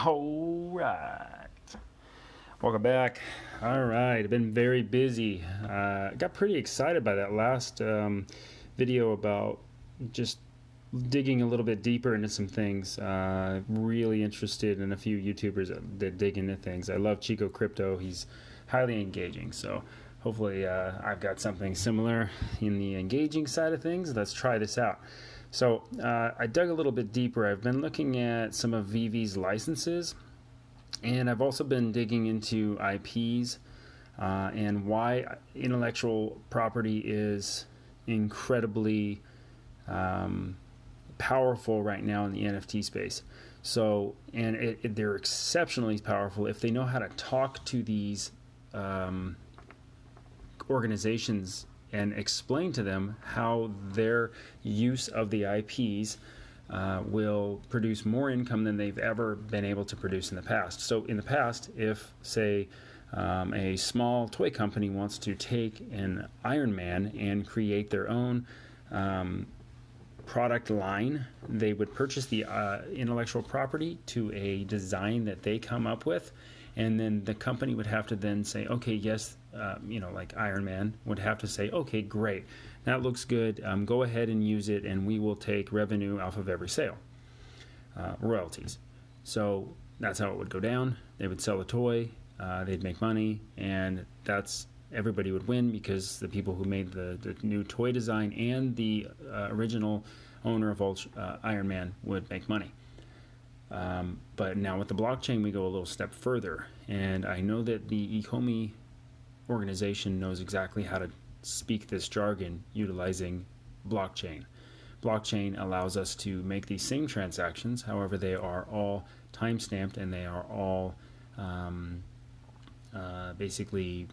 All right. Welcome back. All right. I've been very busy. Got pretty excited by that last video about just digging a little bit deeper into some things. Really interested in a few YouTubers that dig into things. I love Chico Crypto. He's highly engaging. So hopefully I've got something similar in the engaging side of things. Let's try this out. So I dug a little bit deeper. I've been looking at some of VV's licenses, and I've also been digging into IPs and why intellectual property is incredibly powerful right now in the NFT space. So, and they're exceptionally powerful if they know how to talk to these organizations and explain to them how their use of the IPs will produce more income than they've ever been able to produce in the past. So in the past, if, say, a small toy company wants to take an Iron Man and create their own product line, they would purchase the intellectual property to a design that they come up with, and then the company would have to then say, okay, yes, like Iron Man would have to say, okay, great, that looks good, go ahead and use it, and we will take revenue off of every sale, royalties. So that's how it would go down. They would sell a toy, they'd make money, and everybody would win because the people who made the new toy design and the original owner of Iron Man would make money. But now with the blockchain, we go a little step further, and I know that the Ecomi organization knows exactly how to speak this jargon utilizing blockchain. Blockchain allows us to make these same transactions, however, they are all time-stamped and they are all basically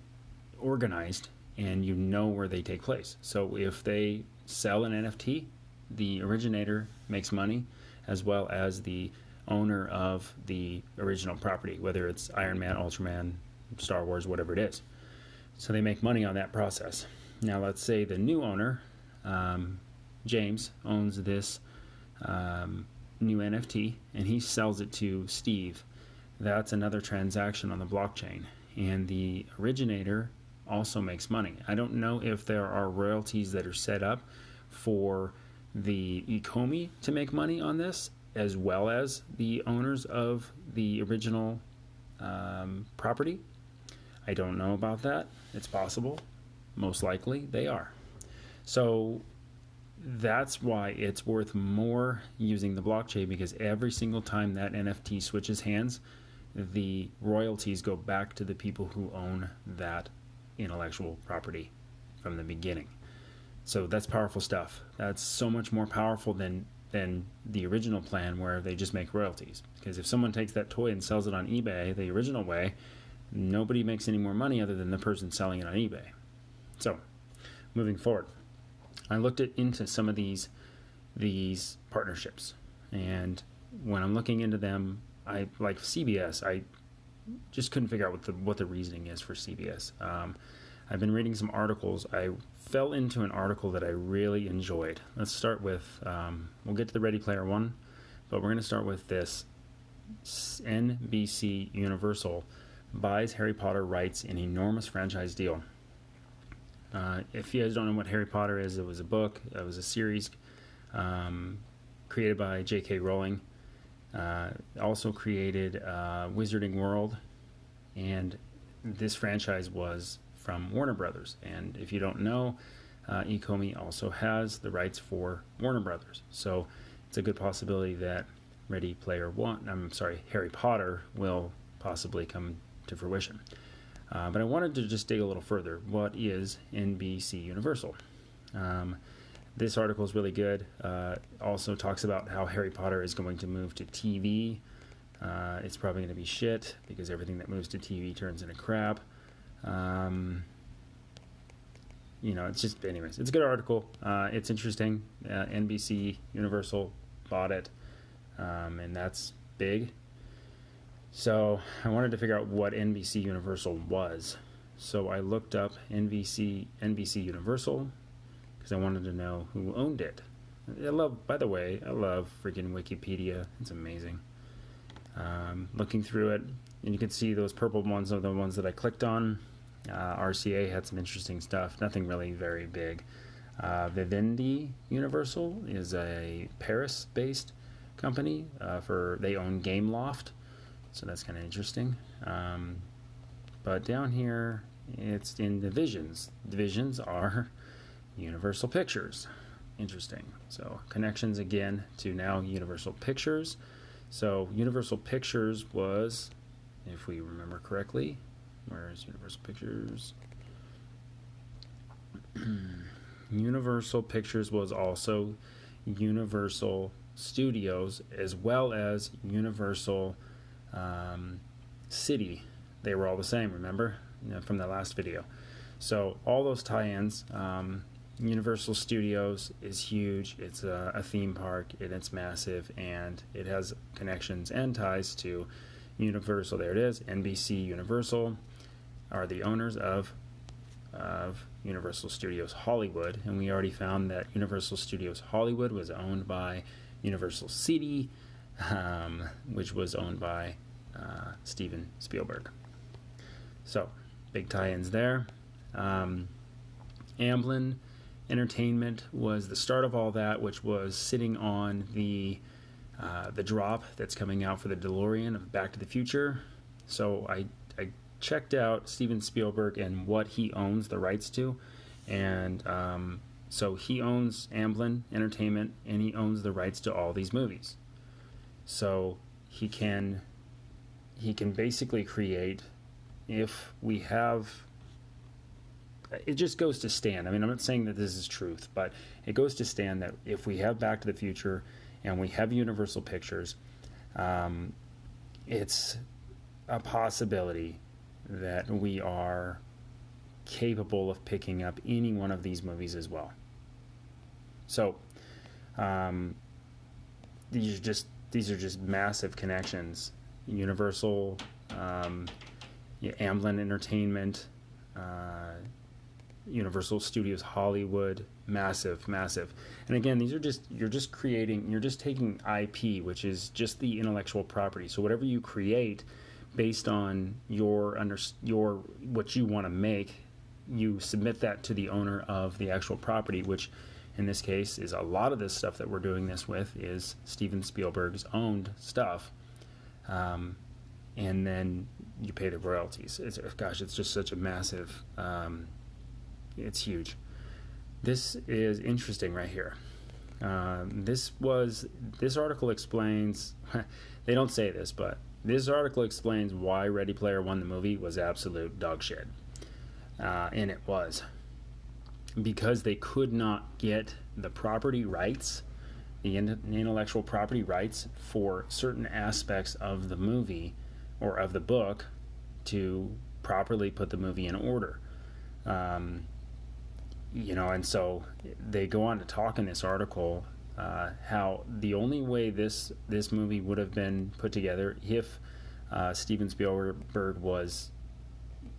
organized, and you know where they take place. So if they sell an NFT, the originator makes money, as well as the owner of the original property, whether it's Iron Man, Ultraman, Star Wars, whatever it is. So they make money on that process. Now let's say the new owner, James, owns this new NFT, and he sells it to Steve. That's another transaction on the blockchain, and the originator also makes money. I don't know if there are royalties that are set up for the Ecomi to make money on this, as well as the owners of the original property. I don't know about that. It's possible. Most likely they are. So that's why it's worth more using the blockchain, because every single time that NFT switches hands, the royalties go back to the people who own that intellectual property from the beginning. So that's powerful stuff. That's so much more powerful than the original plan where they just make royalties. Because if someone takes that toy and sells it on eBay the original way, nobody makes any more money other than the person selling it on eBay. So moving forward, I looked into some of these partnerships, and when I'm looking into them, I like CBS. I just couldn't figure out what the reasoning is for CBS. I've been reading some articles. I fell into an article that I really enjoyed. Let's start with, we'll get to the Ready Player One, but we're going to start with this. NBC Universal buys Harry Potter rights in enormous franchise deal. If you guys don't know what Harry Potter is, it was a book, it was a series created by J.K. Rowling. Also created Wizarding World, and this franchise was from Warner Brothers. And if you don't know, Ecomi also has the rights for Warner Brothers. So it's a good possibility that Harry Potter will possibly come to fruition. But I wanted to just dig a little further. What is NBC Universal? This article is really good. Also talks about how Harry Potter is going to move to TV. It's probably going to be shit because everything that moves to TV turns into crap. It's just, anyways, it's a good article. It's interesting. NBC Universal bought it, and that's big. So I wanted to figure out what NBC Universal was. So I looked up NBC Universal because I wanted to know who owned it. By the way, I love freaking Wikipedia. It's amazing. looking through it, and you can see those purple ones are the ones that I clicked on. RCA had some interesting stuff, nothing really very big. Vivendi Universal is a Paris-based company. They own Gameloft, so that's kind of interesting. But down here, it's in divisions. Divisions are Universal Pictures. Interesting. So connections again to now Universal Pictures. So Universal Pictures was, if we remember correctly, where is Universal Pictures? Universal Pictures was also Universal Studios as well as Universal City. They were all the same, remember? From the last video. So all those tie-ins, Universal Studios is huge. It's a theme park, and it's massive, and it has connections and ties to Universal. There it is. NBC Universal are the owners of Universal Studios Hollywood, and we already found that Universal Studios Hollywood was owned by Universal City, which was owned by Steven Spielberg. So, big tie-ins there. Amblin Entertainment was the start of all that, which was sitting on the drop that's coming out for the DeLorean of Back to the Future. So I checked out Steven Spielberg and what he owns the rights to, and so he owns Amblin Entertainment, and he owns the rights to all these movies. So he can basically create, if we have, it just goes to stand. I mean, I'm not saying that this is truth, but it goes to stand that if we have Back to the Future and we have Universal Pictures, it's a possibility that we are capable of picking up any one of these movies as well. So these are just massive connections. Universal, Amblin Entertainment, Universal Studios Hollywood, massive. And again, you're just taking IP, which is just the intellectual property. So whatever you create based on what you want to make, you submit that to the owner of the actual property, which in this case is a lot of this stuff that we're doing this with is Steven Spielberg's owned stuff. And then you pay the royalties. It's just such a massive, it's huge. This is interesting right here. This article explains, they don't say this, but this article explains why Ready Player One, the movie, was absolute dog shit. And it was. Because they could not get the property rights, the intellectual property rights for certain aspects of the movie or of the book to properly put the movie in order. And so they go on to talk in this article how the only way this movie would have been put together if Steven Spielberg was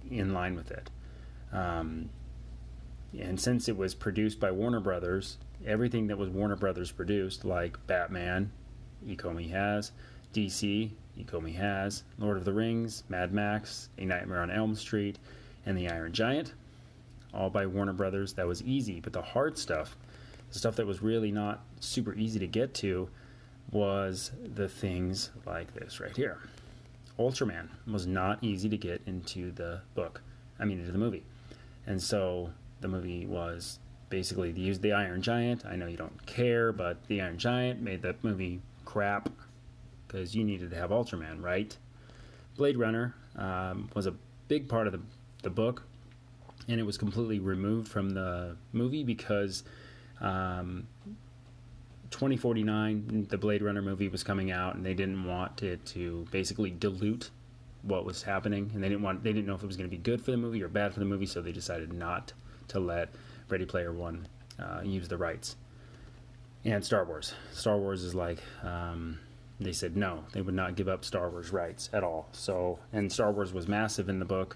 in line with it. And since it was produced by Warner Brothers, everything that was Warner Brothers produced, like Batman, Ecomi has, DC, Ecomi has, Lord of the Rings, Mad Max, A Nightmare on Elm Street, and The Iron Giant, all by Warner Brothers. That was easy, but the hard stuff, the stuff that was really not super easy to get to, was the things like this right here. Ultraman was not easy to get into the into the movie. And so the movie was basically, they used the Iron Giant. I know you don't care, but the Iron Giant made the movie crap because you needed to have Ultraman, right? Blade Runner was a big part of the book, and it was completely removed from the movie because 2049, the Blade Runner movie was coming out, and they didn't want it to basically dilute what was happening, and they didn't know if it was going to be good for the movie or bad for the movie, so they decided not to let Ready Player One use the rights. And Star Wars is like, they said no, they would not give up Star Wars rights at all. So, and Star Wars was massive in the book.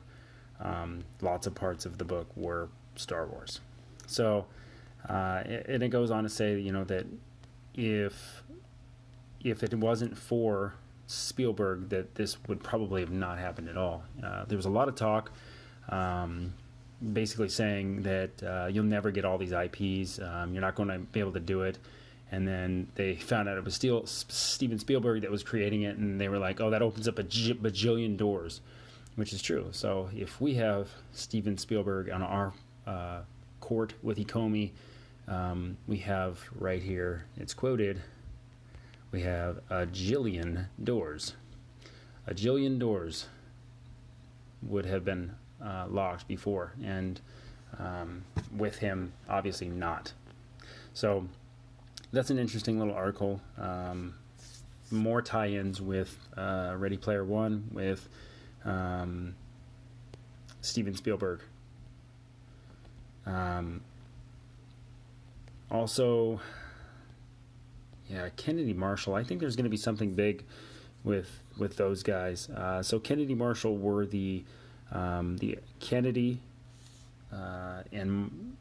Lots of parts of the book were Star Wars. So, and it goes on to say, that if it wasn't for Spielberg that this would probably have not happened at all. There was a lot of talk, basically saying that you'll never get all these IPs. You're not going to be able to do it. And then they found out it was still Steven Spielberg that was creating it, and they were like, "Oh, that opens up a bajillion doors," which is true. So if we have Steven Spielberg on our court with Ecomi, we have right here, it's quoted, we have a jillion doors. A jillion doors would have been locked before, and with him, obviously not. So that's an interesting little article. More tie-ins with Ready Player One, with Steven Spielberg. Also, yeah, Kennedy Marshall. I think there's going to be something big with those guys. So Kennedy Marshall were the Kennedy and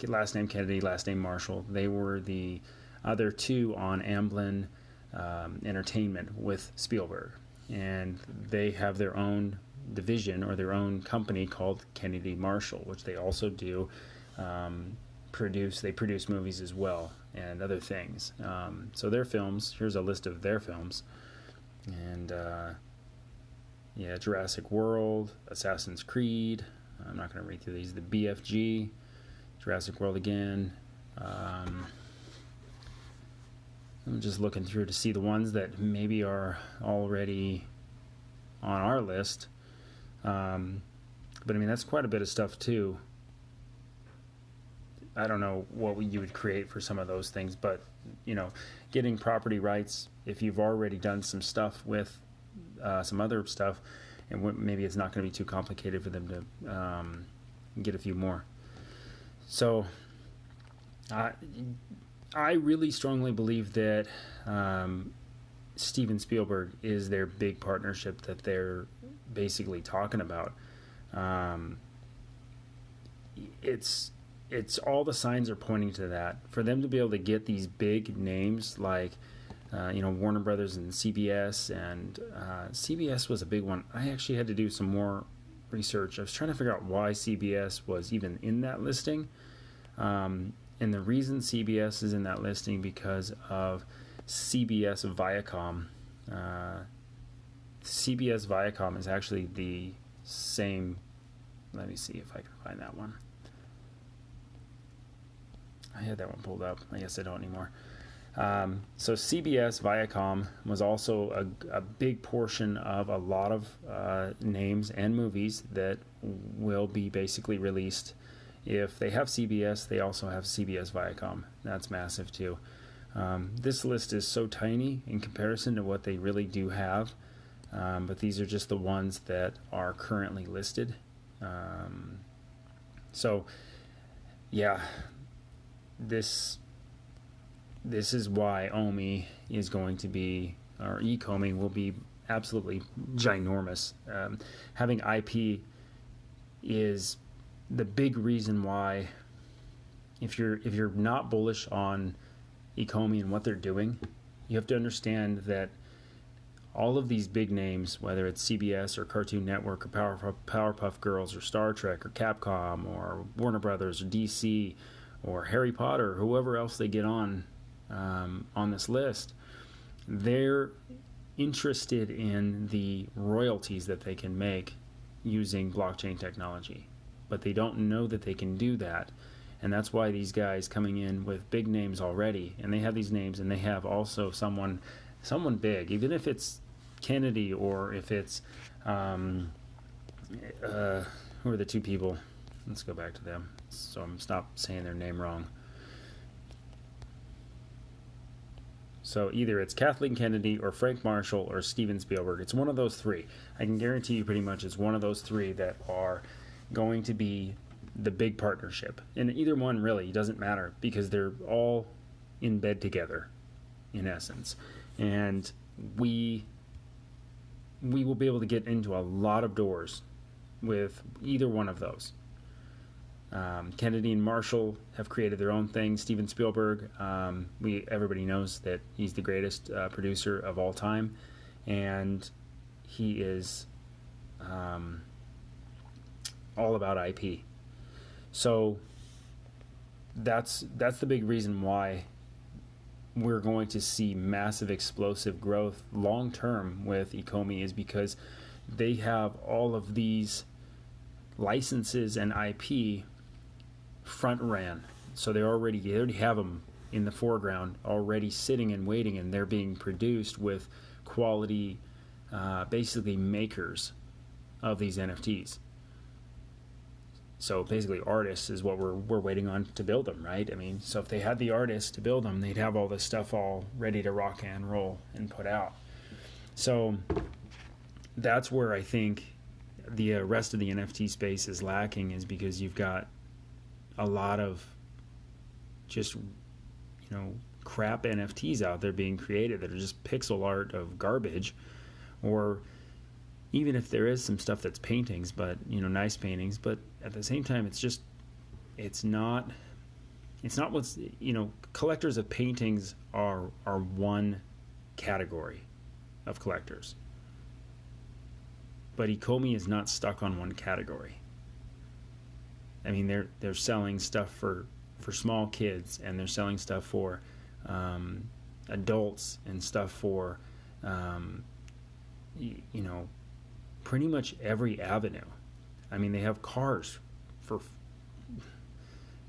last name Kennedy, last name Marshall. They were the other two on Amblin Entertainment with Spielberg, and they have their own division or their own company called Kennedy Marshall, which they also do produce movies as well and other things. So their films, here's a list of their films, and yeah, Jurassic World, Assassin's Creed, I'm not going to read through these, the BFG, Jurassic World again. I'm just looking through to see the ones that maybe are already on our list. But I mean, that's quite a bit of stuff too. I don't know what you would create for some of those things, but you know, getting property rights, if you've already done some stuff with some other stuff, and maybe it's not going to be too complicated for them to get a few more. So I really strongly believe that Steven Spielberg is their big partnership that they're basically talking about. It's all the signs are pointing to that. For them to be able to get these big names like Warner Brothers and CBS, and CBS was a big one. I actually had to do some more research. I was trying to figure out why CBS was even in that listing. And the reason CBS is in that listing because of CBS Viacom. CBS Viacom is actually the same. Let me see if I can find that one. I had that one pulled up. I guess I don't anymore. So CBS Viacom was also a big portion of a lot of names and movies that will be basically released. If they have CBS, they also have CBS Viacom. That's massive too. This list is so tiny in comparison to what they really do have, but these are just the ones that are currently listed. So, yeah, this is why OMI is going to be, or Ecomi will be absolutely ginormous. Having IP is the big reason why, if you're not bullish on Ecomi and what they're doing, you have to understand that all of these big names, whether it's CBS or Cartoon Network or Powerpuff Girls or Star Trek or Capcom or Warner Brothers or DC or Harry Potter, whoever else they get on this list, they're interested in the royalties that they can make using blockchain technology. But they don't know that they can do that, and that's why these guys coming in with big names already, and they have these names, and they have also someone big, even if it's Kennedy or if it's who are the two people? Let's go back to them so I'm stop saying their name wrong. So either it's Kathleen Kennedy or Frank Marshall or Steven Spielberg. It's one of those three. I can guarantee you pretty much it's one of those three that are going to be the big partnership. And either one really doesn't matter because they're all in bed together in essence. And we will be able to get into a lot of doors with either one of those. Kennedy and Marshall have created their own thing. Steven Spielberg, everybody knows that he's the greatest producer of all time, and he is all about IP. So that's the big reason why we're going to see massive explosive growth long term with Ecomi, is because they have all of these licenses and IP front ran. So they already have them in the foreground, already sitting and waiting, and they're being produced with quality, basically makers of these NFTs. So basically, artists is what we're waiting on to build them, right? I mean, so if they had the artists to build them, they'd have all this stuff all ready to rock and roll and put out. So that's where I think the rest of the NFT space is lacking, is because you've got a lot of just, crap NFTs out there being created that are just pixel art of garbage, or even if there is some stuff that's paintings, but nice paintings, but at the same time, it's not what's, collectors of paintings are one category of collectors, but Ecomi is not stuck on one category. I mean, they're selling stuff for small kids, and they're selling stuff for adults, and stuff for pretty much every avenue. I mean, they have cars for,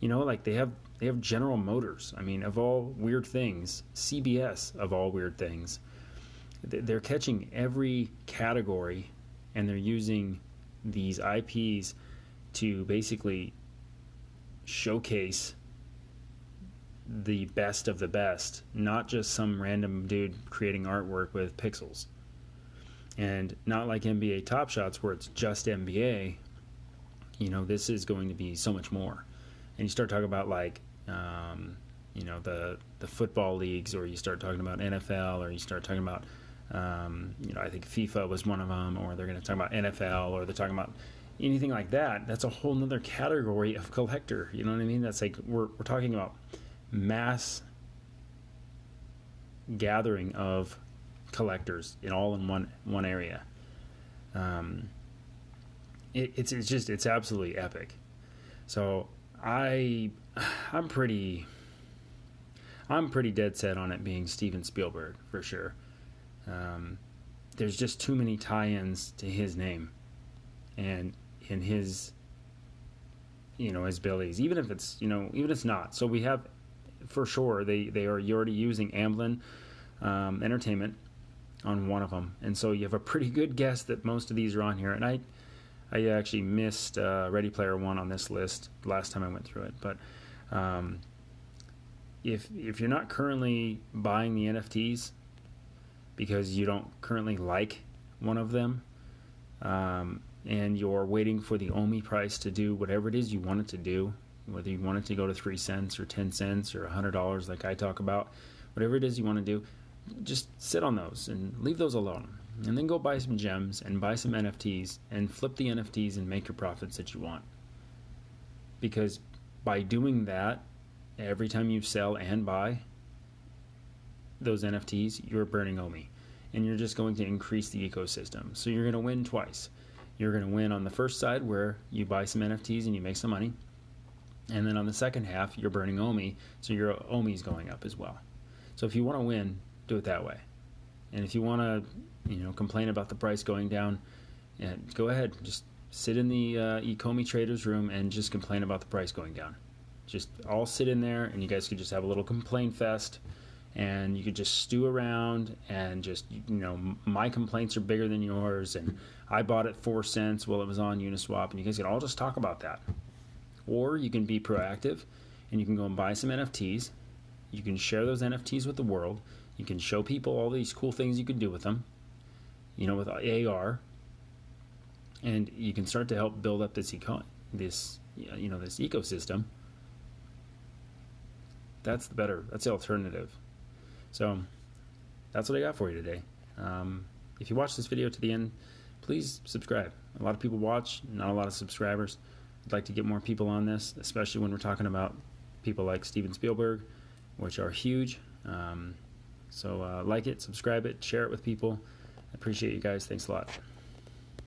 like they have General Motors. I mean, of all weird things, CBS of all weird things. They're catching every category, and they're using these IPs to basically showcase the best of the best, not just some random dude creating artwork with pixels. And not like NBA Top Shots, where it's just NBA. This is going to be so much more. And you start talking about like, the football leagues, or you start talking about NFL, or you start talking about, I think FIFA was one of them, or they're going to talk about NFL, or they're talking about anything like that. That's a whole nother category of collector. You know what I mean? That's like we're talking about mass gathering of collectors all in one area. It's absolutely epic. So I'm pretty dead set on it being Steven Spielberg for sure. There's just too many tie-ins to his name and in his his abilities, even if it's not. So we have, for sure, you're already using Amblin Entertainment on one of them, and so you have a pretty good guess that most of these are on here. And I actually missed Ready Player One on this list last time I went through it. But if you're not currently buying the NFTs because you don't currently like one of them, and you're waiting for the OMI price to do whatever it is you want it to do, whether you want it to go to 3 cents or 10 cents or $100 like I talk about, whatever it is you want to do, just sit on those and leave those alone, and then go buy some gems and buy some NFTs and flip the NFTs and make your profits that you want. Because by doing that, every time you sell and buy those NFTs, you're burning OMI, and you're just going to increase the ecosystem. So you're going to win twice. You're going to win on the first side, where you buy some NFTs and you make some money, and then on the second half, you're burning OMI, so your OMI is going up as well. So if you want to win, do it that way. And if you want to, complain about the price going down, go ahead. Just sit in the Ecomi traders room and just complain about the price going down. Just all sit in there, and you guys could just have a little complaint fest, and you could just stew around and just, my complaints are bigger than yours, and I bought it 4 cents while it was on Uniswap, and you guys can all just talk about that. Or you can be proactive, and you can go and buy some NFTs. You can share those NFTs with the world. You can show people all these cool things you can do with them, with AR, and you can start to help build up this ecosystem. That's the alternative. So that's what I got for you today. If you watch this video to the end, please subscribe. A lot of people watch, not a lot of subscribers. I'd like to get more people on this, especially when we're talking about people like Steven Spielberg, which are huge. So like it, subscribe it, share it with people. Appreciate you guys. Thanks a lot.